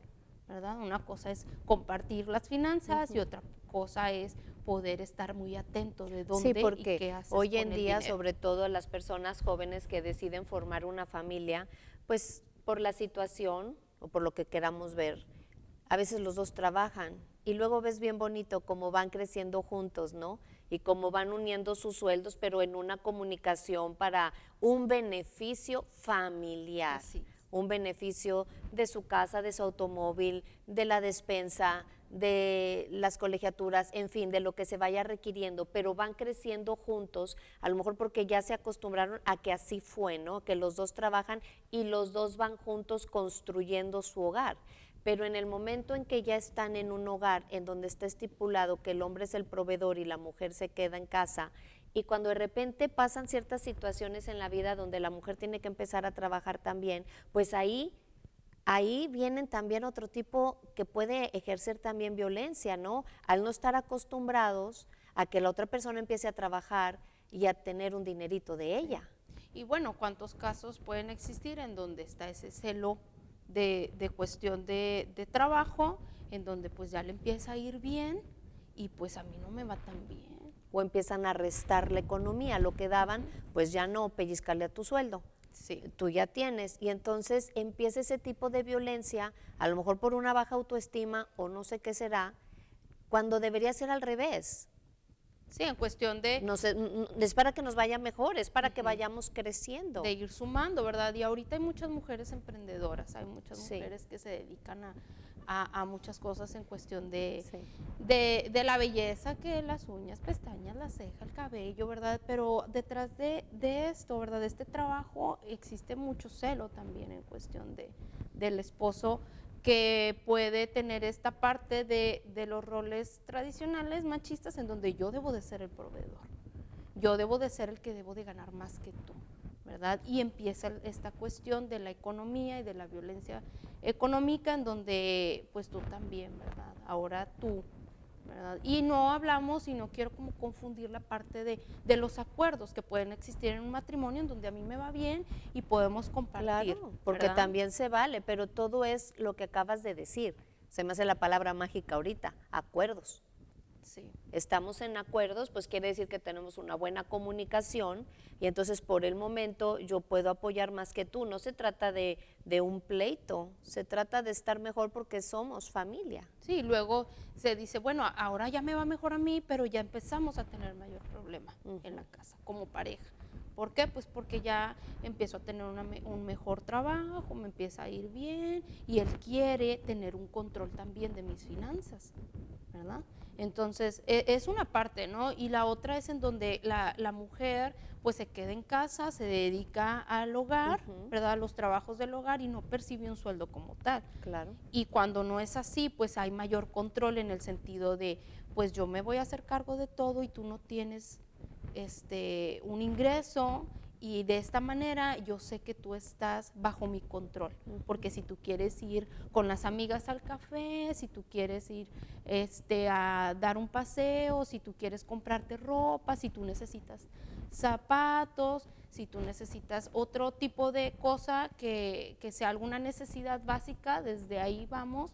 ¿verdad? Una cosa es compartir las finanzas y otra cosa es poder estar muy atento de dónde y qué haces hoy en con el día, dinero. sobre todo las personas jóvenes que deciden formar una familia, pues por la situación o por lo que queramos ver, a veces los dos trabajan, y luego ves bien bonito cómo van creciendo juntos, ¿no? Y cómo van uniendo sus sueldos, pero en una comunicación para un beneficio familiar. Un beneficio de su casa, de su automóvil, de la despensa, de las colegiaturas, en fin, de lo que se vaya requiriendo, pero van creciendo juntos, a lo mejor porque ya se acostumbraron a que así fue, ¿no? Que los dos trabajan y los dos van juntos construyendo su hogar. Pero en el momento en que ya están en un hogar en donde está estipulado que el hombre es el proveedor y la mujer se queda en casa, y cuando de repente pasan ciertas situaciones en la vida donde la mujer tiene que empezar a trabajar también, pues ahí vienen también otro tipo que puede ejercer también violencia, ¿no? Al no estar acostumbrados a que la otra persona empiece a trabajar y a tener un dinerito de ella. Y bueno, ¿cuántos casos pueden existir en donde está ese celo de cuestión de trabajo, en donde pues ya le empieza a ir bien y pues a mí no me va tan bien? O empiezan a restar la economía, lo que daban, pues ya no, pellizcarle a tu sueldo. Sí. Tú ya tienes, y entonces empieza ese tipo de violencia, a lo mejor por una baja autoestima o no sé qué será, cuando debería ser al revés. Sí, en cuestión de... No sé, es para que nos vaya mejor, es para que vayamos creciendo. De ir sumando, ¿verdad? Y ahorita hay muchas mujeres emprendedoras, hay muchas mujeres que se dedican a muchas cosas en cuestión de la belleza, que las uñas, pestañas, la ceja, el cabello, ¿verdad? Pero detrás de esto, ¿verdad? De este trabajo existe mucho celo también en cuestión del esposo, que puede tener esta parte de los roles tradicionales machistas en donde yo debo de ser el proveedor, yo debo de ser el que debo de ganar más que tú, ¿verdad? Y empieza esta cuestión de la economía y de la violencia económica en donde pues tú también, ¿verdad? Ahora tú, ¿verdad? Y no hablamos, y no quiero como confundir la parte de los acuerdos que pueden existir en un matrimonio en donde a mí me va bien y podemos compartir. Claro, porque ¿verdad? también se vale, pero todo es lo que acabas de decir. Se me hace la palabra mágica ahorita, acuerdos. Sí. Estamos en acuerdos, pues quiere decir que tenemos una buena comunicación y entonces por el momento yo puedo apoyar más que tú. No se trata de un pleito, se trata de estar mejor porque somos familia. Sí, luego se dice, bueno, ahora ya me va mejor a mí, pero ya empezamos a tener mayor problema en la casa, como pareja. ¿Por qué? Pues porque ya empiezo a tener un mejor trabajo, me empieza a ir bien y él quiere tener un control también de mis finanzas, ¿verdad? Entonces, es una parte, ¿no? Y la otra es en donde la mujer pues se queda en casa, se dedica al hogar, ¿verdad? A los trabajos del hogar y no percibe un sueldo como tal. Claro. Y cuando no es así, pues hay mayor control en el sentido de, pues yo me voy a hacer cargo de todo y tú no tienes un ingreso, y de esta manera yo sé que tú estás bajo mi control, porque si tú quieres ir con las amigas al café, si tú quieres ir a dar un paseo, si tú quieres comprarte ropa, si tú necesitas zapatos, si tú necesitas otro tipo de cosa que sea alguna necesidad básica, desde ahí vamos,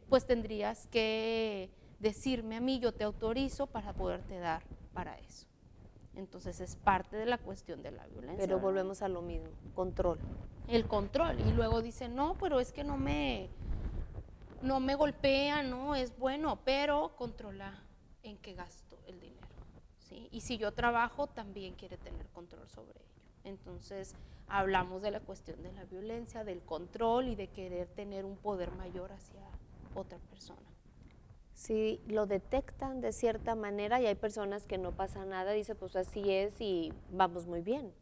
pues tendrías que decirme a mí, yo te autorizo para poderte dar para eso. Entonces es parte de la cuestión de la violencia. Pero volvemos a lo mismo, control. El control, y luego dice, no, pero es que no me golpea, no, es bueno, pero controla en qué gasto el dinero, ¿sí? Y si yo trabajo, también quiere tener control sobre ello. Entonces hablamos de la cuestión de la violencia, del control y de querer tener un poder mayor hacia otra persona. Si lo detectan de cierta manera y hay personas que no pasa nada, dice pues así es y vamos muy bien,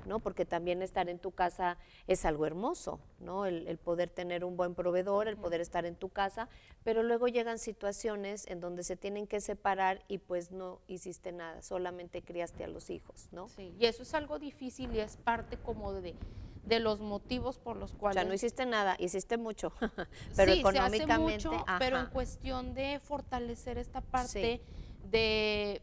¿no? Porque también estar en tu casa es algo hermoso, ¿no? El poder tener un buen proveedor, el poder estar en tu casa, pero luego llegan situaciones en donde se tienen que separar y pues no hiciste nada, solamente criaste a los hijos, ¿no? Sí, y eso es algo difícil y es parte como de los motivos por los cuales... O sea, no hiciste nada, hiciste mucho, pero sí, económicamente... se hace mucho, pero en cuestión de fortalecer esta parte de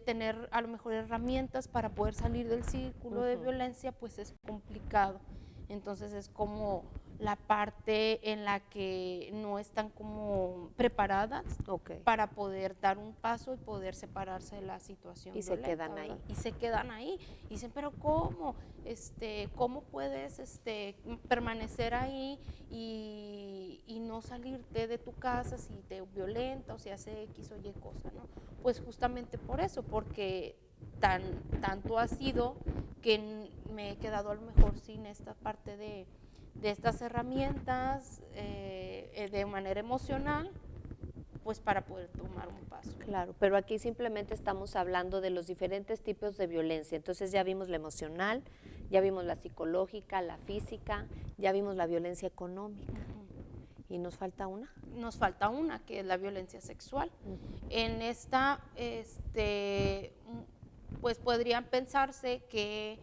tener a lo mejor herramientas para poder salir del círculo de violencia, pues es complicado. Entonces es como la parte en la que no están como preparadas para poder dar un paso y poder separarse de la situación y violenta, se quedan ¿verdad? ahí. Y se quedan ahí. Y dicen, pero ¿cómo? ¿Cómo puedes permanecer ahí y no salirte de tu casa si te violenta o si hace X o Y cosa, ¿no? Pues justamente por eso, porque tanto ha sido que me he quedado a lo mejor sin esta parte de estas herramientas de manera emocional, pues para poder tomar un paso. Claro, pero aquí simplemente estamos hablando de los diferentes tipos de violencia. Entonces ya vimos la emocional, ya vimos la psicológica, la física, ya vimos la violencia económica. ¿Y nos falta una? Nos falta una, que es la violencia sexual. En esta, pues podrían pensarse que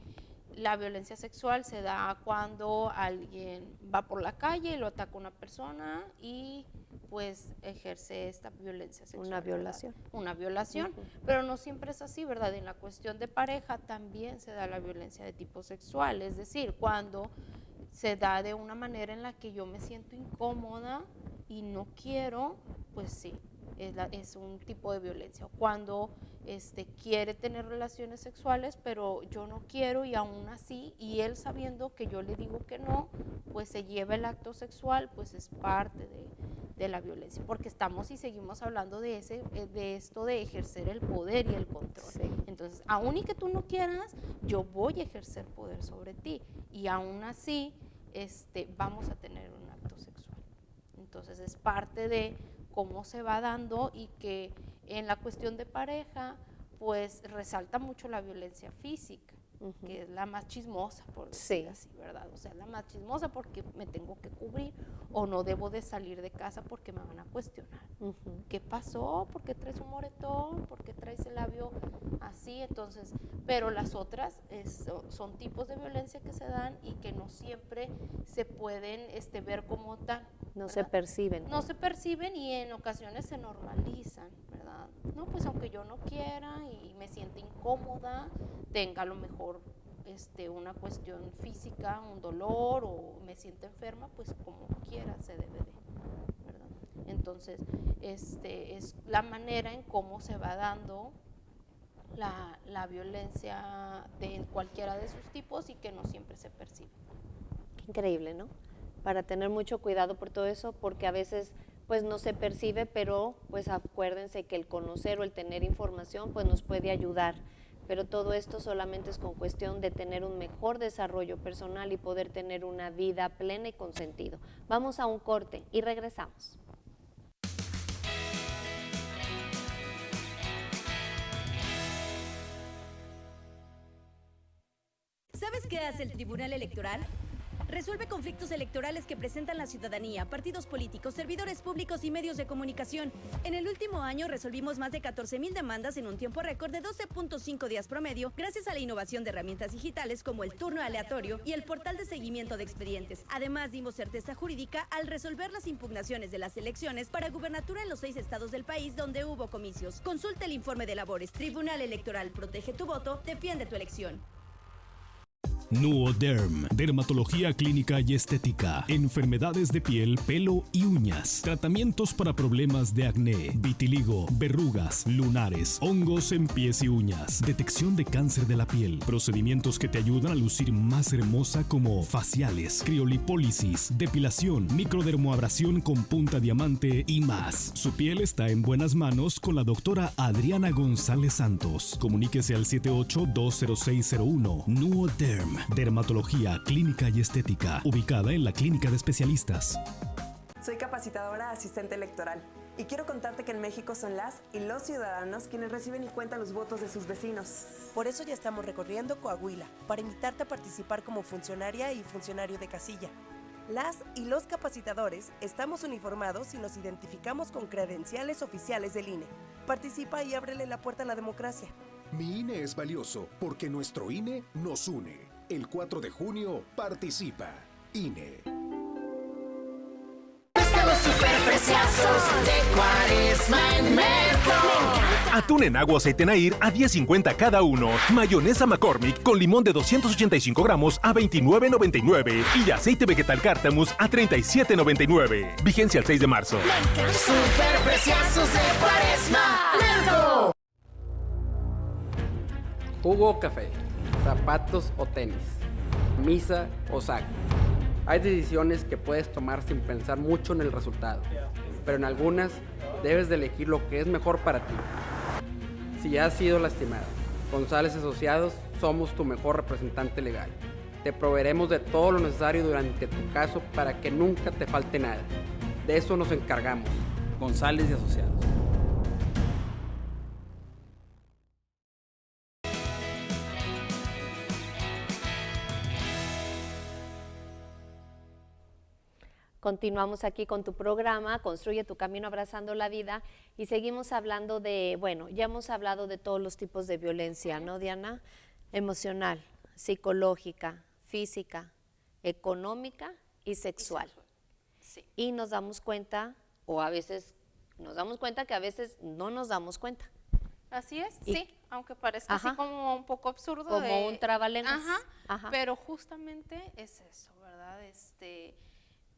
la violencia sexual se da cuando alguien va por la calle y lo ataca a una persona y pues ejerce esta violencia sexual. Una violación. ¿Verdad? Una violación, pero no siempre es así, ¿verdad? En la cuestión de pareja también se da la violencia de tipo sexual, es decir, cuando se da de una manera en la que yo me siento incómoda y no quiero, pues sí, es un tipo de violencia. Cuando quiere tener relaciones sexuales, pero yo no quiero y aún así, y él sabiendo que yo le digo que no, pues se lleva el acto sexual, pues es parte de la violencia, porque estamos y seguimos hablando de esto de ejercer el poder y el control. Sí. Entonces, aún y que tú no quieras, yo voy a ejercer poder sobre ti, y aún así vamos a tener un acto sexual. Entonces es parte de cómo se va dando, y que en la cuestión de pareja pues resalta mucho la violencia física, que es la más chismosa, por decir así, ¿verdad? O sea, la más chismosa porque me tengo que cubrir o no debo de salir de casa porque me van a cuestionar. ¿Qué pasó? ¿Por qué traes un moretón? ¿Por qué traes el labio así? Entonces, pero las otras son tipos de violencia que se dan y que no siempre se pueden ver como tal. No ¿verdad? se perciben. No se perciben y en ocasiones se normalizan, ¿verdad? No, pues aunque yo no quiera y me sienta incómoda, tenga a lo mejor una cuestión física, un dolor o me sienta enferma, pues como quiera se debe de, ¿verdad? Entonces, es la manera en cómo se va dando la violencia de cualquiera de sus tipos y que no siempre se percibe. Qué increíble, ¿no? Para tener mucho cuidado por todo eso, porque a veces pues no se percibe, pero pues acuérdense que el conocer o el tener información pues nos puede ayudar, pero todo esto solamente es con cuestión de tener un mejor desarrollo personal y poder tener una vida plena y con sentido. Vamos a un corte y regresamos. ¿Sabes qué hace el Tribunal Electoral? Resuelve conflictos electorales que presentan la ciudadanía, partidos políticos, servidores públicos y medios de comunicación. En el último año resolvimos más de 14,000 demandas en un tiempo récord de 12.5 días promedio, gracias a la innovación de herramientas digitales como el turno aleatorio y el portal de seguimiento de expedientes. Además, dimos certeza jurídica al resolver las impugnaciones de las elecciones para gubernatura en los 6 estados del país donde hubo comicios. Consulta el informe de labores. Tribunal Electoral. Protege tu voto, defiende tu elección. Nuoderm, dermatología clínica y estética, enfermedades de piel, pelo y uñas, tratamientos para problemas de acné, vitiligo, verrugas, lunares, hongos en pies y uñas, detección de cáncer de la piel, procedimientos que te ayudan a lucir más hermosa como faciales, criolipólisis, depilación, microdermoabrasión con punta diamante y más. Su piel está en buenas manos con la doctora Adriana González Santos. Comuníquese al 78-20601. Nuoderm, dermatología clínica y estética, ubicada en la Clínica de Especialistas. Soy capacitadora asistente electoral y quiero contarte que en México son las y los ciudadanos quienes reciben y cuentan los votos de sus vecinos. Por eso ya estamos recorriendo Coahuila, para invitarte a participar como funcionaria y funcionario de casilla. Las y los capacitadores estamos uniformados y nos identificamos con credenciales oficiales del INE. Participa y ábrele la puerta a la democracia. Mi INE es valioso porque nuestro INE nos une. El 4 de junio participa. INE. Pescados superpreciosos de Cuaresma en Merco. Atún en agua o aceite Nair a $10.50 cada uno. Mayonesa McCormick con limón de 285 gramos a $29.99. Y aceite vegetal Cártamus a $37.99. Vigencia el 6 de marzo. Superpreciosos de Cuaresma. Merco. Jugo o café, zapatos o tenis, misa o saco. Hay decisiones que puedes tomar sin pensar mucho en el resultado, pero en algunas debes de elegir lo que es mejor para ti. Si has sido lastimado, González Asociados somos tu mejor representante legal. Te proveeremos de todo lo necesario durante tu caso para que nunca te falte nada. De eso nos encargamos. González y Asociados. Continuamos aquí con tu programa, Construye tu Camino Abrazando la Vida, y seguimos hablando de, bueno, ya hemos hablado de todos los tipos de violencia, ¿no, Diana? Emocional, psicológica, física, económica y sexual. Sí. Y nos damos cuenta, o a veces nos damos cuenta que a veces no nos damos cuenta. Así es, sí, aunque parezca así como un poco absurdo. Como un trabalenguas. Ajá, pero justamente es eso, ¿verdad?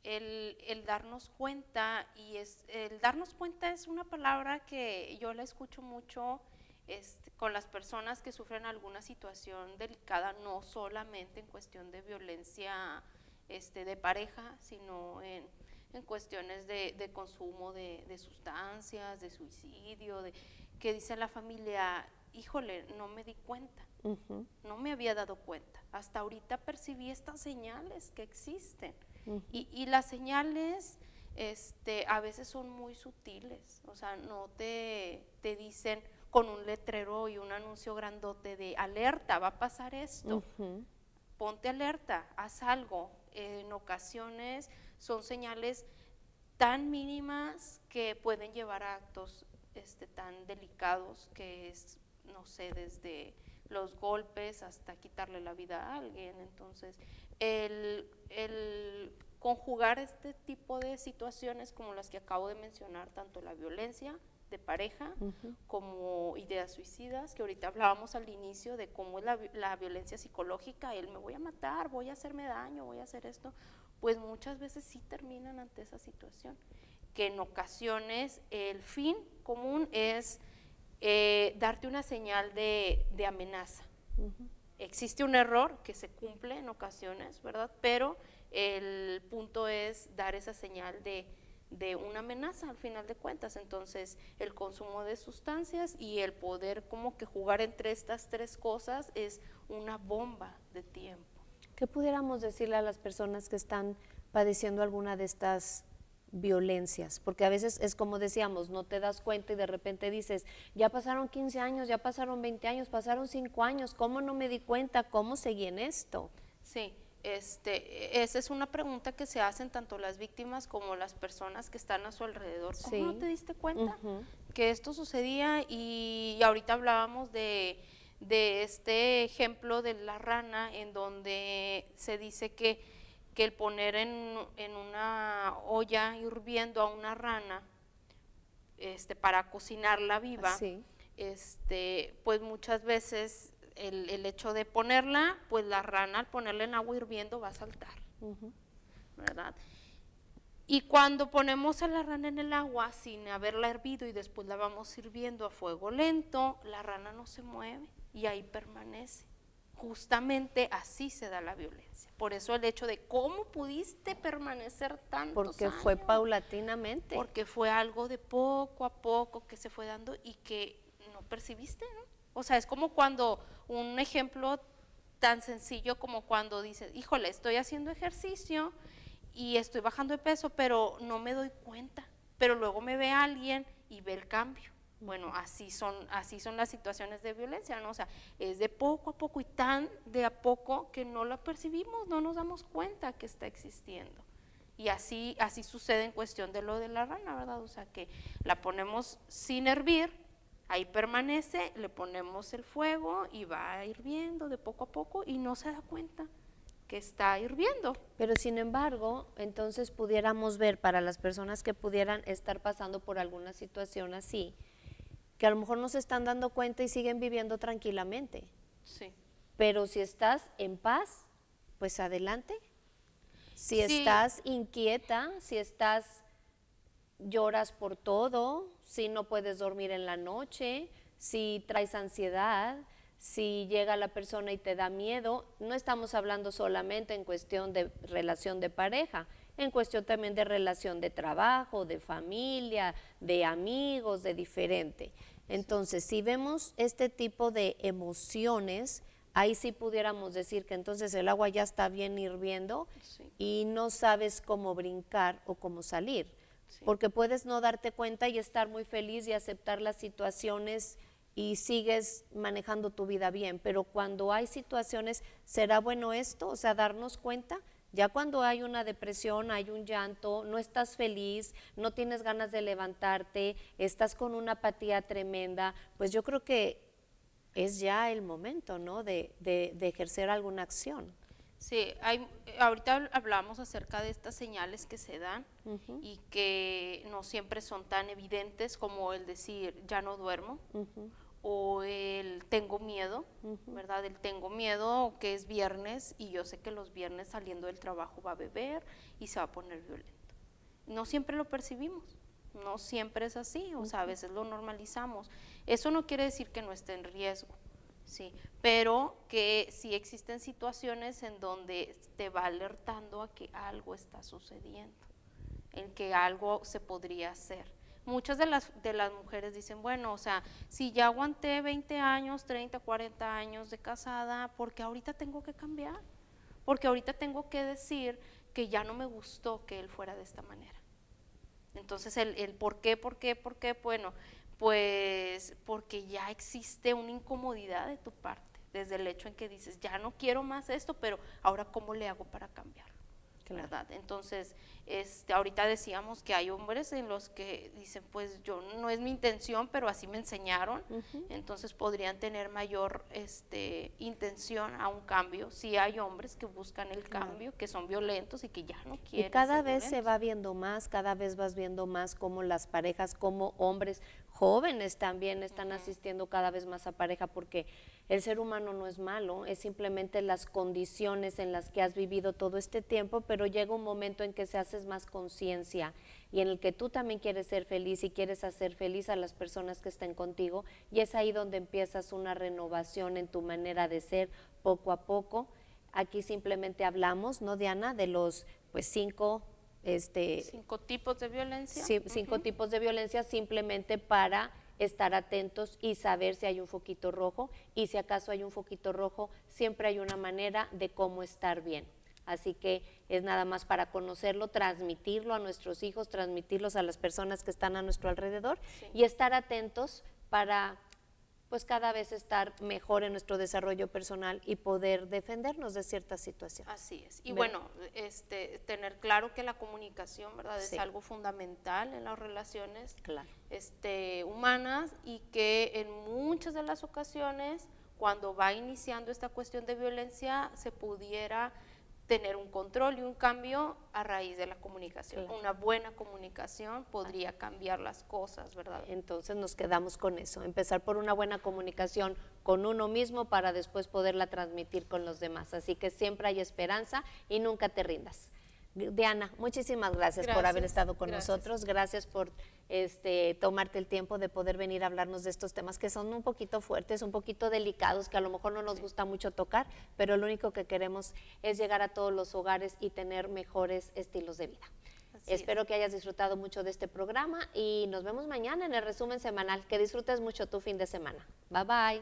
El darnos cuenta, el darnos cuenta es una palabra que yo la escucho mucho con las personas que sufren alguna situación delicada, no solamente en cuestión de violencia de pareja, sino en cuestiones de consumo de sustancias, de suicidio, que dice la familia, híjole, no me di cuenta, no me había dado cuenta, hasta ahorita percibí estas señales que existen. Y las señales a veces son muy sutiles, o sea, no te dicen con un letrero y un anuncio grandote de alerta, va a pasar esto, ponte alerta, haz algo. En ocasiones son señales tan mínimas que pueden llevar a actos tan delicados que es, no sé, desde los golpes hasta quitarle la vida a alguien. Entonces, el conjugar este tipo de situaciones como las que acabo de mencionar, tanto la violencia de pareja como ideas suicidas, que ahorita hablábamos al inicio de cómo es la violencia psicológica, me voy a matar, voy a hacerme daño, voy a hacer esto, pues muchas veces sí terminan ante esa situación. que en ocasiones el fin común es darte una señal de amenaza. Existe un error que se cumple en ocasiones, ¿verdad? Pero el punto es dar esa señal de una amenaza al final de cuentas. Entonces el consumo de sustancias y el poder como que jugar entre estas tres cosas es una bomba de tiempo. ¿Qué pudiéramos decirle a las personas que están padeciendo alguna de estas violencias? Porque a veces es como decíamos, no te das cuenta y de repente dices, ya pasaron 15 años, ya pasaron 20 años, pasaron 5 años, ¿cómo no me di cuenta? ¿Cómo seguí en esto? Sí, esa es una pregunta que se hacen tanto las víctimas como las personas que están a su alrededor. ¿Cómo no te diste cuenta que esto sucedía? Y ahorita hablábamos de este ejemplo de la rana, en donde se dice que el poner en una olla hirviendo a una rana para cocinarla viva, pues muchas veces el hecho de ponerla, pues la rana al ponerla en agua hirviendo va a saltar, ¿verdad? Y cuando ponemos a la rana en el agua sin haberla hervido y después la vamos hirviendo a fuego lento, la rana no se mueve y ahí permanece. Justamente así se da la violencia. Por eso el hecho de cómo pudiste permanecer tantos Porque años. fue paulatinamente. Porque fue algo de poco a poco que se fue dando y que no percibiste, ¿no? O sea, es como cuando, un ejemplo tan sencillo como cuando dices, híjole, estoy haciendo ejercicio y estoy bajando de peso, pero no me doy cuenta. Pero luego me ve alguien y ve el cambio. Bueno, así son las situaciones de violencia, ¿no? O sea, es de poco a poco y tan de a poco que no la percibimos, no nos damos cuenta que está existiendo. Y así sucede en cuestión de lo de la rana, ¿verdad? O sea, que la ponemos sin hervir, ahí permanece, le ponemos el fuego y va hirviendo de poco a poco y no se da cuenta que está hirviendo. Pero sin embargo, entonces pudiéramos ver para las personas que pudieran estar pasando por alguna situación así, que a lo mejor no se están dando cuenta y siguen viviendo tranquilamente. Sí. Pero si estás en paz, pues adelante. Si estás inquieta, si lloras por todo, si no puedes dormir en la noche, si traes ansiedad, si llega la persona y te da miedo, no estamos hablando solamente en cuestión de relación de pareja, en cuestión también de relación de trabajo, de familia, de amigos, de diferente. Entonces, si vemos este tipo de emociones, ahí sí pudiéramos decir que entonces el agua ya está bien hirviendo y no sabes cómo brincar o cómo salir, porque puedes no darte cuenta y estar muy feliz y aceptar las situaciones y sigues manejando tu vida bien, pero cuando hay situaciones, ¿será bueno esto? O sea, darnos cuenta. Ya cuando hay una depresión, hay un llanto, no estás feliz, no tienes ganas de levantarte, estás con una apatía tremenda, pues yo creo que es ya el momento, ¿no?, de ejercer alguna acción. Sí, ahorita hablamos acerca de estas señales que se dan y que no siempre son tan evidentes como el decir ya no duermo, o el tengo miedo, ¿verdad? El tengo miedo que es viernes y yo sé que los viernes saliendo del trabajo va a beber y se va a poner violento. No siempre lo percibimos, no siempre es así, o sea, a veces lo normalizamos. Eso no quiere decir que no esté en riesgo, sí, pero que sí existen situaciones en donde te va alertando a que algo está sucediendo, en que algo se podría hacer. Muchas de las mujeres dicen, bueno, o sea, si ya aguanté 20 años, 30, 40 años de casada, ¿por qué ahorita tengo que cambiar? Porque ahorita tengo que decir que ya no me gustó que él fuera de esta manera. Entonces, el ¿por qué? Bueno, pues porque ya existe una incomodidad de tu parte, desde el hecho en que dices, ya no quiero más esto, pero ahora ¿cómo le hago para cambiarlo? ¿Verdad? Entonces, ahorita decíamos que hay hombres en los que dicen, pues yo no es mi intención, pero así me enseñaron, entonces podrían tener mayor intención a un cambio. Sí hay hombres que buscan el cambio, que son violentos y que ya no quieren. Y cada vez se va viendo más, cada vez vas viendo más cómo las parejas, como hombres jóvenes también están asistiendo cada vez más a pareja, porque el ser humano no es malo, es simplemente las condiciones en las que has vivido todo este tiempo, pero llega un momento en que se haces más conciencia y en el que tú también quieres ser feliz y quieres hacer feliz a las personas que estén contigo, y es ahí donde empiezas una renovación en tu manera de ser poco a poco. Aquí simplemente hablamos, ¿no, Diana?, de los 5 tipos de violencia. Sí, 5 tipos de violencia, simplemente para estar atentos y saber si hay un foquito rojo, y si acaso hay un foquito rojo, siempre hay una manera de cómo estar bien. Así que es nada más para conocerlo, transmitirlo a nuestros hijos, transmitirlos a las personas que están a nuestro alrededor, y estar atentos para pues cada vez estar mejor en nuestro desarrollo personal y poder defendernos de ciertas situaciones. Así es. Y bueno, tener claro que la comunicación, ¿verdad?, es algo fundamental en las relaciones humanas, y que en muchas de las ocasiones, cuando va iniciando esta cuestión de violencia, se pudiera tener un control y un cambio a raíz de la comunicación. Una buena comunicación podría cambiar las cosas, ¿verdad? Entonces nos quedamos con eso, empezar por una buena comunicación con uno mismo para después poderla transmitir con los demás. Así que siempre hay esperanza y nunca te rindas. Diana, muchísimas gracias por haber estado con nosotros, gracias por tomarte el tiempo de poder venir a hablarnos de estos temas que son un poquito fuertes, un poquito delicados, que a lo mejor no nos gusta mucho tocar, pero lo único que queremos es llegar a todos los hogares y tener mejores estilos de vida. Espero que hayas disfrutado mucho de este programa y nos vemos mañana en el resumen semanal. Que disfrutes mucho tu fin de semana. Bye bye.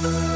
Thank you.